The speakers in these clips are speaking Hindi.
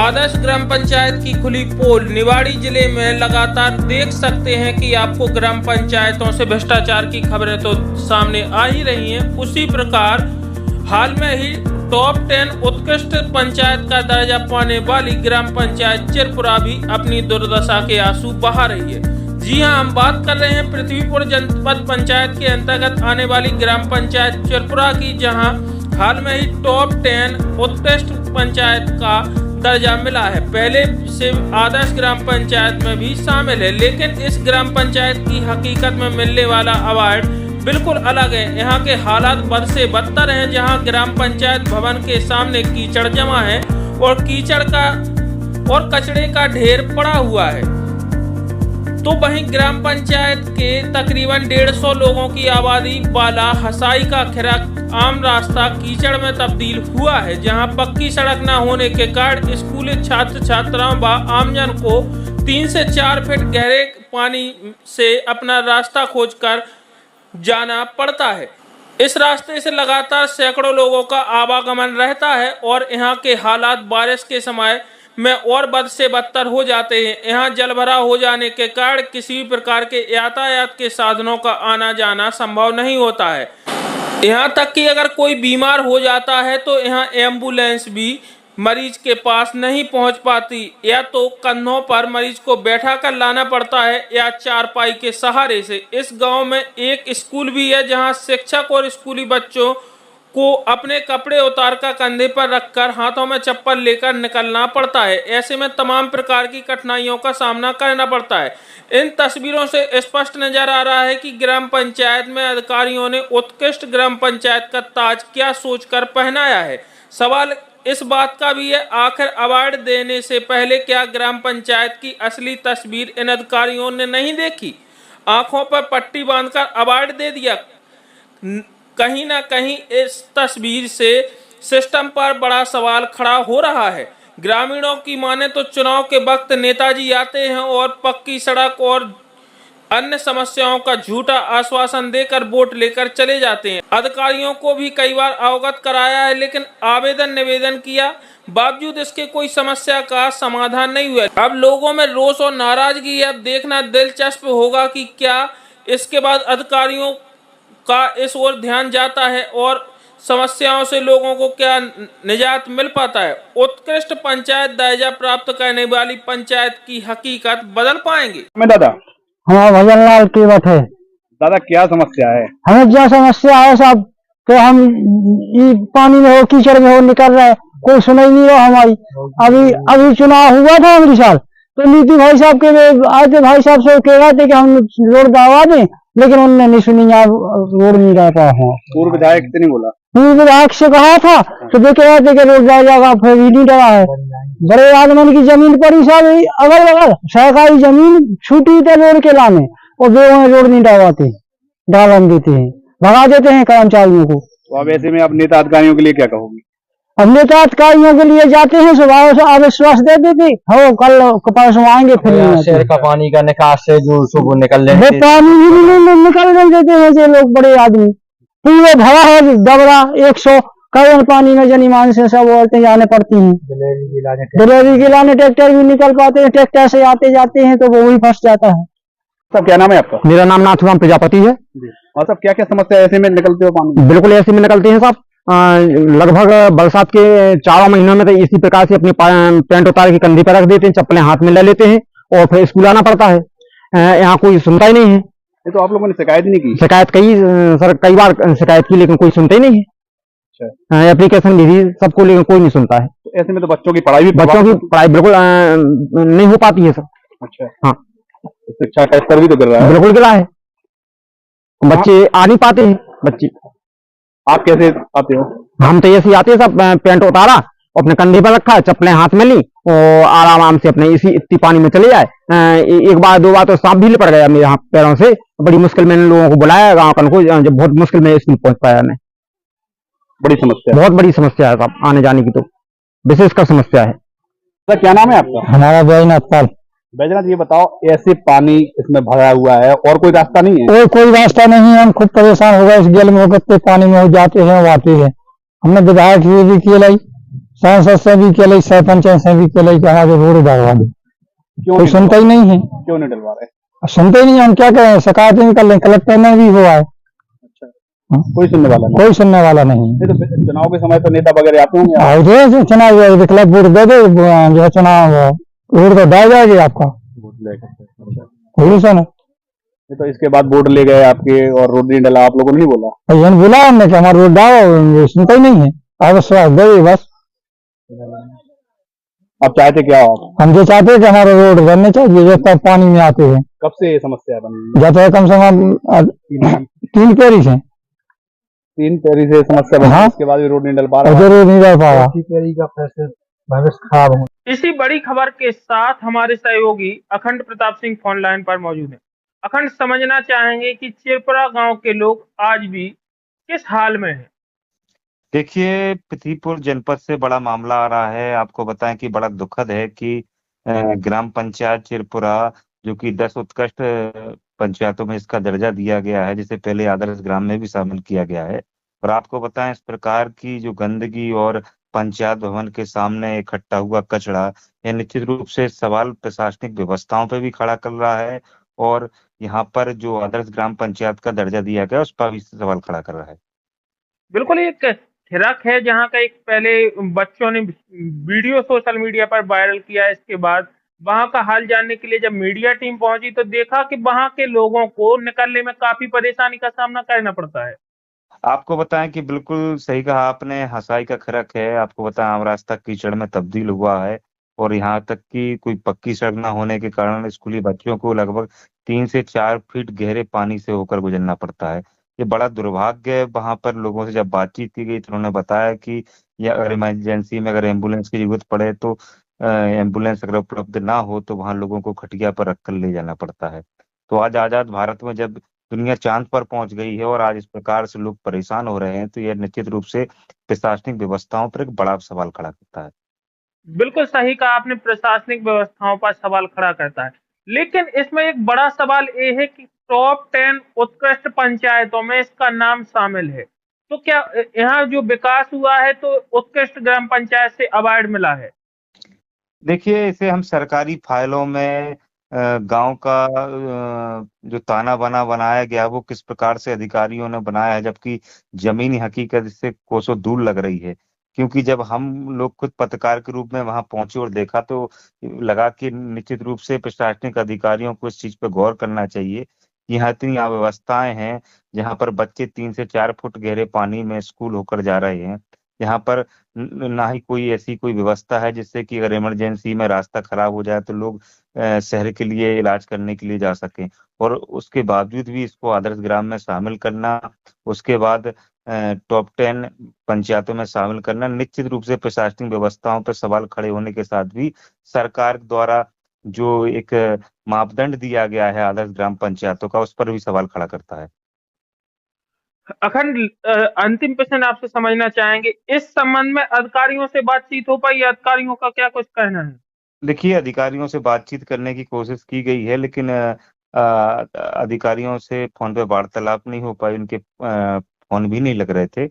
आदर्श ग्राम पंचायत की खुली पोल। निवाड़ी जिले में लगातार देख सकते हैं कि आपको ग्राम पंचायतों से भ्रष्टाचार की खबरें तो सामने आ ही रही हैं। उसी प्रकार हाल में ही टॉप 10 उत्कृष्ट पंचायत का दर्जा पाने वाली ग्राम पंचायत चिरपुरा भी अपनी दुर्दशा के आंसू बहा रही है। जी हां, हम बात कर रहे हैं पृथ्वीपुर जनपद पंचायत के अंतर्गत आने वाली ग्राम पंचायत चिरपुरा की, जहां हाल में ही टॉप 10 उत्कृष्ट पंचायत का दर्जा मिला है। पहले से आदर्श ग्राम पंचायत में भी शामिल है, लेकिन इस ग्राम पंचायत की हकीकत में मिलने वाला अवार्ड बिल्कुल अलग है। यहाँ के हालात बद से बदतर हैं, जहाँ ग्राम पंचायत भवन के सामने कीचड़ जमा है और कीचड़ का और कचड़े का ढेर पड़ा हुआ है। तो वहीं ग्राम पंचायत के तकरीबन 150 लोगों की आबादी वाला हसाई का खिरा आम रास्ता कीचड़ में तब्दील हुआ है, जहां पक्की सड़क न होने के कारण स्कूली छात्र छात्राओं व आमजन को 3 से 4 फीट गहरे पानी से अपना रास्ता खोजकर जाना पड़ता है। इस रास्ते से लगातार सैकड़ों लोगों का आवागमन रहता है और यहाँ के हालात बारिश के समय में और बद से बदतर हो जाते हैं। यहाँ जलभराव हो जाने के कारण किसी भी प्रकार के यातायात के साधनों का आना जाना संभव नहीं होता है। यहाँ तक कि अगर कोई बीमार हो जाता है तो यहाँ एम्बुलेंस भी मरीज के पास नहीं पहुँच पाती, या तो कंधों पर मरीज को बैठा कर लाना पड़ता है या चारपाई के सहारे से। इस गांव में एक स्कूल भी है, जहां शिक्षक और स्कूली बच्चों को अपने कपड़े उतारकर कंधे पर रखकर हाथों में चप्पल लेकर निकलना पड़ता है। ऐसे में तमाम प्रकार की कठिनाइयों का सामना करना पड़ता है। इन तस्वीरों से स्पष्ट नजर आ रहा है कि ग्राम पंचायत में अधिकारियों ने उत्कृष्ट ग्राम पंचायत का ताज क्या सोचकर पहनाया है। सवाल इस बात का भी है, आखिर अवार्ड देने से पहले क्या ग्राम पंचायत की असली तस्वीर इन अधिकारियों ने नहीं देखी? आंखों पर पट्टी बांधकर अवार्ड दे दिया। कहीं ना कहीं इस तस्वीर से सिस्टम पर बड़ा सवाल खड़ा हो रहा है। ग्रामीणों की माने तो चुनाव के वक्त नेताजी आते हैं और पक्की सड़क और अन्य समस्याओं का झूठा आश्वासन देकर वोट लेकर चले जाते हैं। अधिकारियों को भी कई बार अवगत कराया है, लेकिन आवेदन निवेदन किया, बावजूद इसके कोई समस्या का समाधान नहीं हुआ। अब लोगों में रोष और नाराजगी अब देखना दिलचस्प होगा कि क्या इसके बाद अधिकारियों का इस ओर ध्यान जाता है और समस्याओं से लोगों को क्या निजात मिल पाता है। उत्कृष्ट पंचायत दर्जा प्राप्त करने वाली पंचायत की हकीकत बदल पाएंगे। मैं दादा हाँ भजन लाल की बात है। दादा क्या समस्या है? हमें क्या समस्या है साहब, तो हम पानी में हो कीचड़ में हो निकल रहे, कोई सुनाई नहीं रहा हमारी। अभी चुनाव हुआ था अगले साल, तो नीति भाई साहब के आए थे, भाई साहब से कह रहे थे कि हम रोड दवा दें, लेकिन उन्होंने नहीं सुनी, रोड नहीं रह पाया है। पूर्व विधायक से नहीं बोला? पूर्व विधायक से कहा था तो देखे रहे थे कि रोड जाएगा, फिर ही नहीं डरा है। बड़े आदमी की जमीन पड़ी साहब, अगल बगल सरकारी जमीन छूटी थे रोड के लाने, और वे रोड नहीं डरवाते, डालन देते हैं, भगा देते हैं कर्मचारियों को। तो अब ऐसे में आप नेता अधिकारियों के लिए क्या कहोगे? अब नेता अधिकारियों के लिए जाते हैं, सुबह से अविश्वास दे देते हो, कल परसों आएंगे, फिर शहर का पानी का निकास से जो सुबह निकल रहे वो पानी भी निकल देते हैं ये लोग बड़े आदमी। पूरे भरा है डबरा 100 करोड़ पानी में जनीमान से सब औरतें जाने पड़ती हैं। डिलीवरी गिलाने ट्रैक्टर भी निकल पाते हैं, ट्रैक्टर से आते जाते हैं तो वो भी फंस जाता है। सब क्या नाम है आपका? मेरा नाम नाथुराम प्रजापति है। और सब क्या क्या समस्या ऐसे में निकलते हो पानी? बिल्कुल ऐसे में निकलते हैं साहब। लगभग बरसात के 4 महीनों में तो इसी प्रकार से अपनी पैंट उतार के कंधे पर रख देते हैं, चप्पलें हाथ में ले लेते हैं और फिर स्कूल आना पड़ता है। यहाँ कोई सुनता ही नहीं है। ये तो आप लोगों ने शिकायत ही नहीं की? शिकायत कई बार शिकायत की, लेकिन कोई सुनता ही नहीं है। एप्लीकेशन भी सबको, लेकिन कोई नहीं सुनता है। तो ऐसे में तो बच्चों की पढ़ाई बिल्कुल नहीं हो पाती है सर। अच्छा हाँ, शिक्षा का स्तर भी तो गिर रहा है। बिल्कुल गिरा है, बच्चे आ नहीं पाते हैं। बच्चे आप कैसे आते हो? हम तो ऐसे आते हैं सब, पैंट उतारा, अपने कंधे पर रखा, चप्पलें हाथ में ली और आराम से अपने इतनी पानी में चले जाए। एक बार 2 बार तो सांप भी लिपट गया मेरे हाथ पैरों से। बड़ी मुश्किल में लोगों को बुलाया गाँव को, जब बहुत मुश्किल में स्कूल पहुंच पाया। नहीं, बड़ी समस्या, बहुत बड़ी समस्या है साहब, आने जाने की तो विशेषकर समस्या है। सर क्या नाम है आपका? हमारा बैजनाथ पाल। बैजनाथ, ये बताओ ऐसे पानी इसमें भरा हुआ है और कोई रास्ता नहीं है? और कोई रास्ता नहीं है, हम खूब परेशान हो गए इस गेल में होकर, पानी में हो जाते हैं, आते हैं। हमने विधायक भी किए लाई, सांसद से भी केले, सरपंच से भी केले, कहा कि रोड डलवा दो, क्यों कोई नहीं सुनता ही नहीं है। क्यों नहीं डलवा रहे? सुनते ही नहीं, हम क्या करें, शिकायतें भी कर लें, कलेक्टर में भी हुआ है। अच्छा, हाँ, कोई सुनने वाला नहीं? कोई सुनने वाला नहीं। नहीं तो चुनाव के समय तो नेता वगैरह आते होंगे यहाँ? आए थे चुनाव, विकल्प वोट दे दो, जो है चुनाव वोट तो डाल जाएगी आपका, वोट लेकर। अच्छा, कोई सुने। नहीं तो इसके बाद वोट ले गए आपके और रोड नहीं डला, आप लोगों ने नहीं बोला? भैया ने बोला हमने कि हमारा वोट डालो, सुनता ही नहीं है। अब विश्वास दे दी बस। आप चाहते क्या हो? आप हम जो चाहते हैं कि हमारे रोड बनने चाहिए, जो तब पानी में आते हैं, कब से ये समस्या बनी? जाते हैं कम से कम 3 पेरी से। 3 पेरी से समस्या बनी, हाँ। इसके बाद भी रोड नहीं डल पा और रहा? जो रोड नहीं रह पा रहा। पेरी का पैसे भविष्य खराब हो। इसी बड़ी खबर के साथ हमारे सहयोगी अखंड प्रताप सिंह फोन लाइन पर मौजूद हैं। अखंड, समझना चाहेंगे कि चिरपुरा गांव के लोग आज भी किस हाल में हैं। देखिए, पृथ्वीपुर जनपद से बड़ा मामला आ रहा है। आपको बताएं कि बड़ा दुखद है कि ग्राम पंचायत चिरपुरा, जो कि 10 उत्कृष्ट पंचायतों में इसका दर्जा दिया गया है, जिसे पहले आदर्श ग्राम में भी शामिल किया गया है। और आपको बताएं, इस प्रकार की जो गंदगी और पंचायत भवन के सामने इकट्ठा हुआ कचरा, यह निश्चित रूप से सवाल प्रशासनिक व्यवस्थाओं पर भी खड़ा कर रहा है, और यहाँ पर जो आदर्श ग्राम पंचायत का दर्जा दिया गया उस पर भी सवाल खड़ा कर रहा है। बिल्कुल, एक थिरक है जहां का एक पहले बच्चों ने वीडियो सोशल मीडिया पर वायरल किया। इसके बाद वहां का हाल जानने के लिए जब मीडिया टीम पहुंची तो देखा कि वहां के लोगों को निकलने में काफी परेशानी का सामना करना पड़ता है। आपको बताएं कि बिल्कुल सही कहा आपने, हंसाई का खरक है। आपको बताएं, आम रास्ता कीचड़ में तब्दील हुआ है, और यहाँ तक कि कोई पक्की सड़क न होने के कारण स्कूली बच्चों को लगभग 3 से 4 फीट गहरे पानी से होकर गुजरना पड़ता है। ये बड़ा दुर्भाग्य है। वहां पर लोगों से जब बातचीत की गई तो उन्होंने बताया कि या अगर इमरजेंसी में अगर एम्बुलेंस की जरूरत पड़े तो एम्बुलेंस अगर उपलब्ध ना हो तो वहां लोगों को खटिया पर रखकर ले जाना पड़ता है। तो आज आजाद भारत में जब दुनिया चांद पर पहुंच गई है और आज इस प्रकार से लोग परेशान हो रहे हैं, तो यह निश्चित रूप से प्रशासनिक व्यवस्थाओं पर एक बड़ा सवाल खड़ा करता है। बिल्कुल सही कहा आपने, प्रशासनिक व्यवस्थाओं पर सवाल खड़ा करता है। लेकिन इसमें एक बड़ा सवाल ये है कि टॉप 10 उत्कृष्ट पंचायतों में इसका नाम शामिल है, तो क्या यहाँ जो विकास हुआ है तो उत्कृष्ट ग्राम पंचायत से अवार्ड मिला है? देखिए, इसे हम सरकारी फाइलों में गांव का जो ताना बाना बनाया गया वो किस प्रकार से अधिकारियों ने बनाया है, जबकि जमीनी हकीकत इससे कोसों दूर लग रही है। क्योंकि जब हम लोग खुद पत्रकार के रूप में वहां पहुंचे और देखा तो लगा कि निश्चित रूप से प्रशासनिक अधिकारियों को इस चीज पर गौर करना चाहिए। यहाँ इतनी अव्यवस्थाएं हैं, जहाँ पर बच्चे 3 से 4 फुट गहरे पानी में स्कूल होकर जा रहे हैं। यहाँ पर ना ही कोई ऐसी कोई व्यवस्था है जिससे कि अगर इमरजेंसी में रास्ता खराब हो जाए तो लोग शहर के लिए इलाज करने के लिए जा सकें, और उसके बावजूद भी इसको आदर्श ग्राम में शामिल करना, उसके बाद टॉप 10 पंचायतों में शामिल करना, निश्चित रूप से प्रशासनिक व्यवस्थाओं पर सवाल खड़े होने के साथ भी सरकार द्वारा जो एक मापदंड दिया गया है आदर्श ग्राम पंचायतों का, उस पर भी सवाल खड़ा करता है। अखंड, अंतिम प्रश्न आपसे समझना चाहेंगे, इस संबंध में अधिकारियों से बातचीत हो पाई? अधिकारियों का क्या कुछ कहना है? देखिए, अधिकारियों से बातचीत करने की कोशिश की गई है, लेकिन अधिकारियों से फोन पे वार्तालाप नहीं हो पाई। उनके फोन भी नहीं लग रहे थे,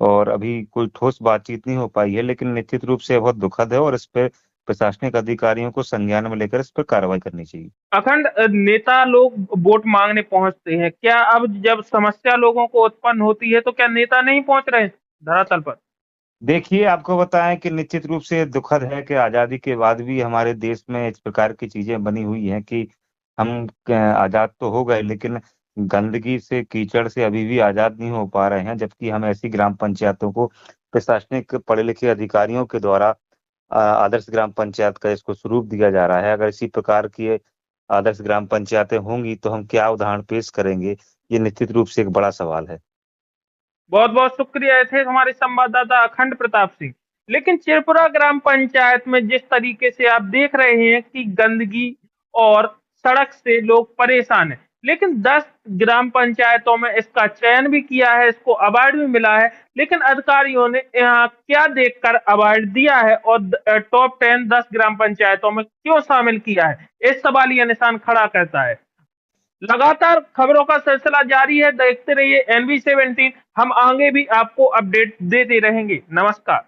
और अभी कोई ठोस बातचीत नहीं हो पाई है। लेकिन निश्चित रूप से बहुत दुखद है, और इस पे प्रशासनिक अधिकारियों को संज्ञान में लेकर इस पर कार्रवाई करनी चाहिए। अखंड, नेता लोग वोट मांगने पहुंचते हैं, क्या अब जब समस्या लोगों को उत्पन्न होती है तो क्या नेता नहीं पहुंच रहे धरातल पर? देखिए, आपको बताएं कि निश्चित रूप से दुखद है कि आज़ादी के बाद भी हमारे देश में इस प्रकार की चीज़ें बनी हुई हैं कि हम आज़ाद तो हो गए, लेकिन गंदगी से, कीचड़ से अभी भी आज़ाद नहीं हो पा रहे हैं। जबकि हम ऐसी ग्राम पंचायतों को प्रशासनिक पढ़े-लिखे अधिकारियों के द्वारा आदर्श ग्राम पंचायत का इसको स्वरूप दिया जा रहा है। अगर इसी प्रकार की आदर्श ग्राम पंचायतें होंगी तो हम क्या उदाहरण पेश करेंगे? ये निश्चित रूप से एक बड़ा सवाल है। बहुत बहुत शुक्रिया, थे हमारे संवाददाता अखंड प्रताप सिंह। लेकिन चिरपुरा ग्राम पंचायत में जिस तरीके से आप देख रहे हैं कि गंदगी और सड़क से लोग परेशान हैं, लेकिन 10 ग्राम पंचायतों में इसका चयन भी किया है, इसको अवार्ड भी मिला है। लेकिन अधिकारियों ने यहाँ क्या देखकर अवार्ड दिया है और टॉप 10 ग्राम पंचायतों में क्यों शामिल किया है, इस सवालिया निशान खड़ा करता है। लगातार खबरों का सिलसिला जारी है, देखते रहिए NV17। हम आगे भी आपको अपडेट देते रहेंगे। नमस्कार।